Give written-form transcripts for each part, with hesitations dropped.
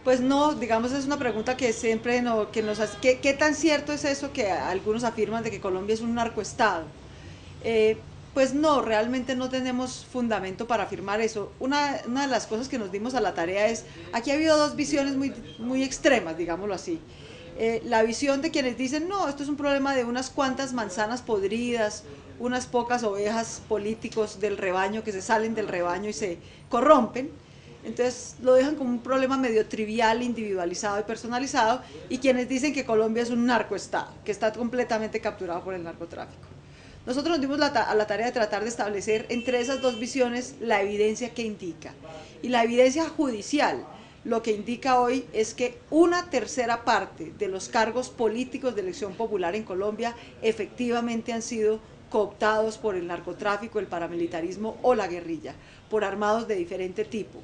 Pues no, digamos, es una pregunta que siempre que nos hace, ¿qué tan cierto es eso que algunos afirman de que Colombia es un narcoestado? Eh, pues no, realmente no tenemos fundamento para afirmar eso. Una de las cosas que nos dimos a la tarea es, aquí ha habido dos visiones muy extremas, digámoslo así. La visión de quienes dicen, no, esto es un problema de unas cuantas manzanas podridas, unas pocas ovejas políticos del rebaño que se salen del rebaño y se corrompen. Entonces lo dejan como un problema medio trivial, individualizado y personalizado, y quienes dicen que Colombia es un narcoestado, que está completamente capturado por el narcotráfico. Nosotros nos dimos a la tarea de tratar de establecer entre esas dos visiones la evidencia que indica. Y la evidencia judicial lo que indica hoy es que una tercera parte de los cargos políticos de elección popular en Colombia efectivamente han sido cooptados por el narcotráfico, el paramilitarismo o la guerrilla, por armados de diferente tipo.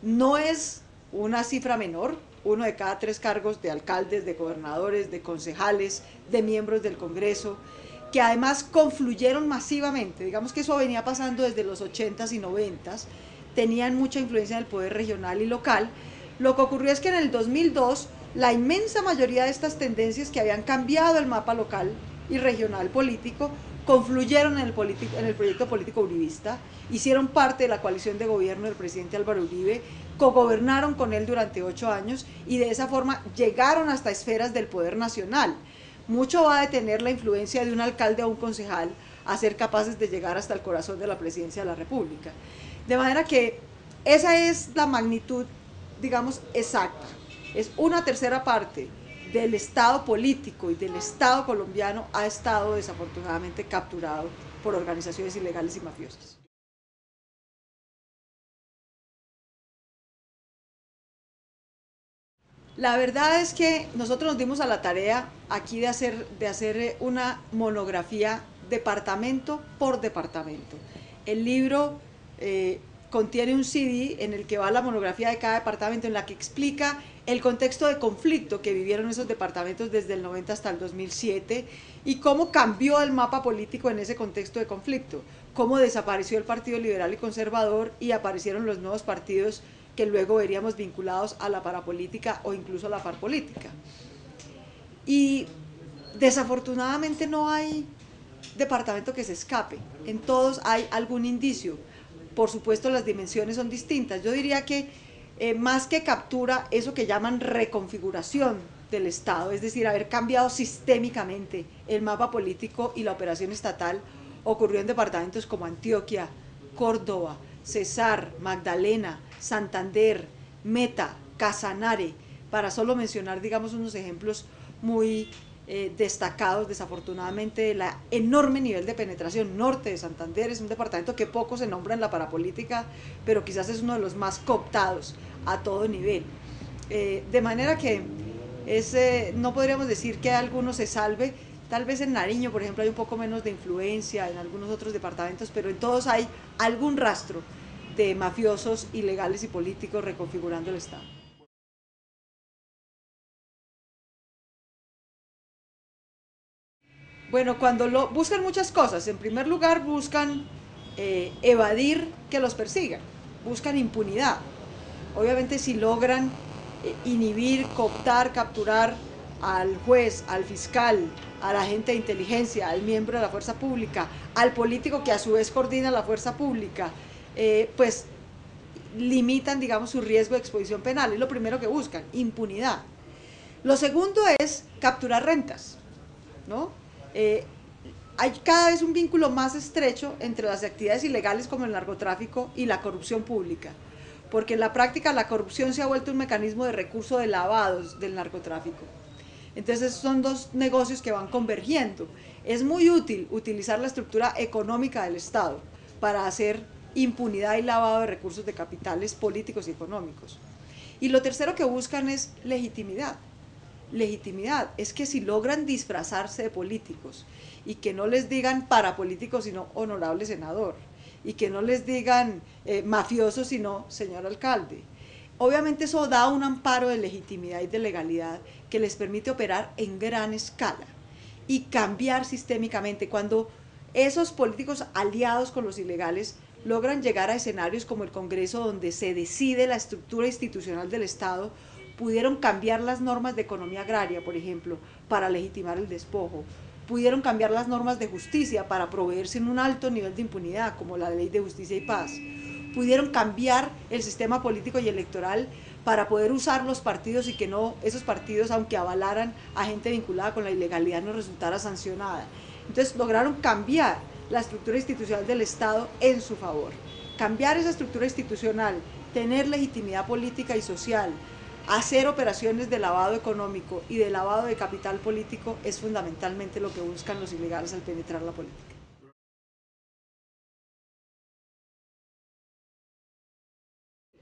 No es una cifra menor, uno de cada tres cargos de alcaldes, de gobernadores, de concejales, de miembros del Congreso, que además confluyeron masivamente, digamos que eso venía pasando desde los 80s y 90s, tenían mucha influencia en el poder regional y local. Lo que ocurrió es que en el 2002 la inmensa mayoría de estas tendencias que habían cambiado el mapa local y regional político confluyeron en el proyecto político uribista, hicieron parte de la coalición de gobierno del presidente Álvaro Uribe, cogobernaron con él durante 8 años y de esa forma llegaron hasta esferas del poder nacional. Mucho va a detener la influencia de un alcalde o un concejal a ser capaces de llegar hasta el corazón de la presidencia de la República. De manera que esa es la magnitud, digamos, exacta. Es una tercera parte del Estado político y del Estado colombiano ha estado desafortunadamente capturado por organizaciones ilegales y mafiosas. La verdad es que nosotros nos dimos a la tarea aquí de hacer una monografía departamento por departamento. El libro contiene un CD en el que va la monografía de cada departamento, en la que explica el contexto de conflicto que vivieron esos departamentos desde el 90 hasta el 2007 y cómo cambió el mapa político en ese contexto de conflicto, cómo desapareció el Partido Liberal y Conservador y aparecieron los nuevos partidos que luego veríamos vinculados a la parapolítica o incluso a la farpolítica. Y desafortunadamente no hay departamento que se escape, en todos hay algún indicio. Por supuesto las dimensiones son distintas. Yo diría que más que captura, eso que llaman reconfiguración del Estado, es decir, haber cambiado sistémicamente el mapa político y la operación estatal, ocurrió en departamentos como Antioquia, Córdoba, Cesar, Magdalena, Santander, Meta, Casanare, para solo mencionar, digamos, unos ejemplos muy destacados, desafortunadamente, de la enorme nivel de penetración. Norte de Santander es un departamento que poco se nombra en la parapolítica, pero quizás es uno de los más cooptados a todo nivel. De manera que no podríamos decir que alguno se salve. Tal vez en Nariño, por ejemplo, hay un poco menos de influencia, en algunos otros departamentos, pero en todos hay algún rastro de mafiosos, ilegales y políticos reconfigurando el Estado. Bueno, buscan muchas cosas. En primer lugar, buscan evadir que los persigan, buscan impunidad. Obviamente, si logran inhibir, cooptar, capturar al juez, al fiscal, al agente de inteligencia, al miembro de la fuerza pública, al político que a su vez coordina la fuerza pública, pues limitan, digamos, su riesgo de exposición penal. Es lo primero que buscan, impunidad. Lo segundo es capturar rentas, ¿no? Eh, hay cada vez un vínculo más estrecho entre las actividades ilegales como el narcotráfico y la corrupción pública, porque en la práctica la corrupción se ha vuelto un mecanismo de recurso de lavados del narcotráfico. Entonces son dos negocios que van convergiendo. Es muy útil utilizar la estructura económica del Estado para hacer impunidad y lavado de recursos de capitales políticos y económicos. Y lo tercero que buscan es legitimidad. Legitimidad es que si logran disfrazarse de políticos y que no les digan parapolíticos sino honorable senador, y que no les digan mafioso sino señor alcalde, obviamente eso da un amparo de legitimidad y de legalidad que les permite operar en gran escala y cambiar sistémicamente. Cuando esos políticos aliados con los ilegales logran llegar a escenarios como el Congreso, donde se decide la estructura institucional del Estado, pudieron cambiar las normas de economía agraria, por ejemplo, para legitimar el despojo, pudieron cambiar las normas de justicia para proveer sin un alto nivel de impunidad, como la Ley de Justicia y Paz, pudieron cambiar el sistema político y electoral para poder usar los partidos y que no esos partidos, aunque avalaran a gente vinculada con la ilegalidad, no resultara sancionada. Entonces lograron cambiar la estructura institucional del Estado en su favor. Cambiar esa estructura institucional, tener legitimidad política y social, hacer operaciones de lavado económico y de lavado de capital político es fundamentalmente lo que buscan los ilegales al penetrar la política.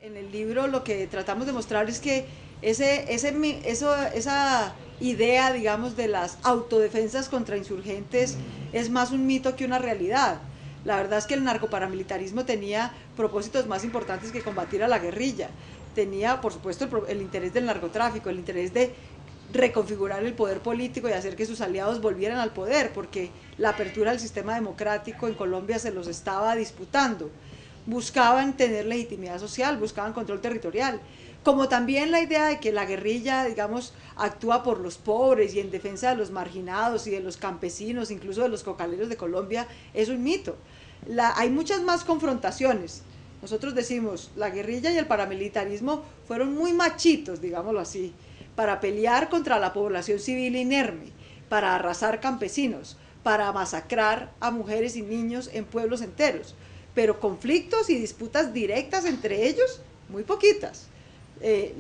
En el libro lo que tratamos de mostrar es que esa idea, digamos, de las autodefensas contra insurgentes es más un mito que una realidad. La verdad es que el narcoparamilitarismo tenía propósitos más importantes que combatir a la guerrilla. Tenía, por supuesto, el interés del narcotráfico, el interés de reconfigurar el poder político y hacer que sus aliados volvieran al poder, porque la apertura del sistema democrático en Colombia se los estaba disputando. Buscaban tener legitimidad social, buscaban control territorial, como también la idea de que la guerrilla, digamos, actúa por los pobres y en defensa de los marginados y de los campesinos, incluso de los cocaleros de Colombia, es un mito. Hay muchas más confrontaciones. Nosotros decimos, la guerrilla y el paramilitarismo fueron muy machitos, digámoslo así, para pelear contra la población civil inerme, para arrasar campesinos, para masacrar a mujeres y niños en pueblos enteros. Pero conflictos y disputas directas entre ellos, muy poquitas.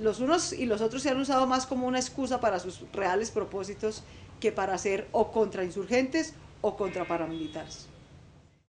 Los unos y los otros se han usado más como una excusa para sus reales propósitos que para ser o contra insurgentes o contra paramilitares.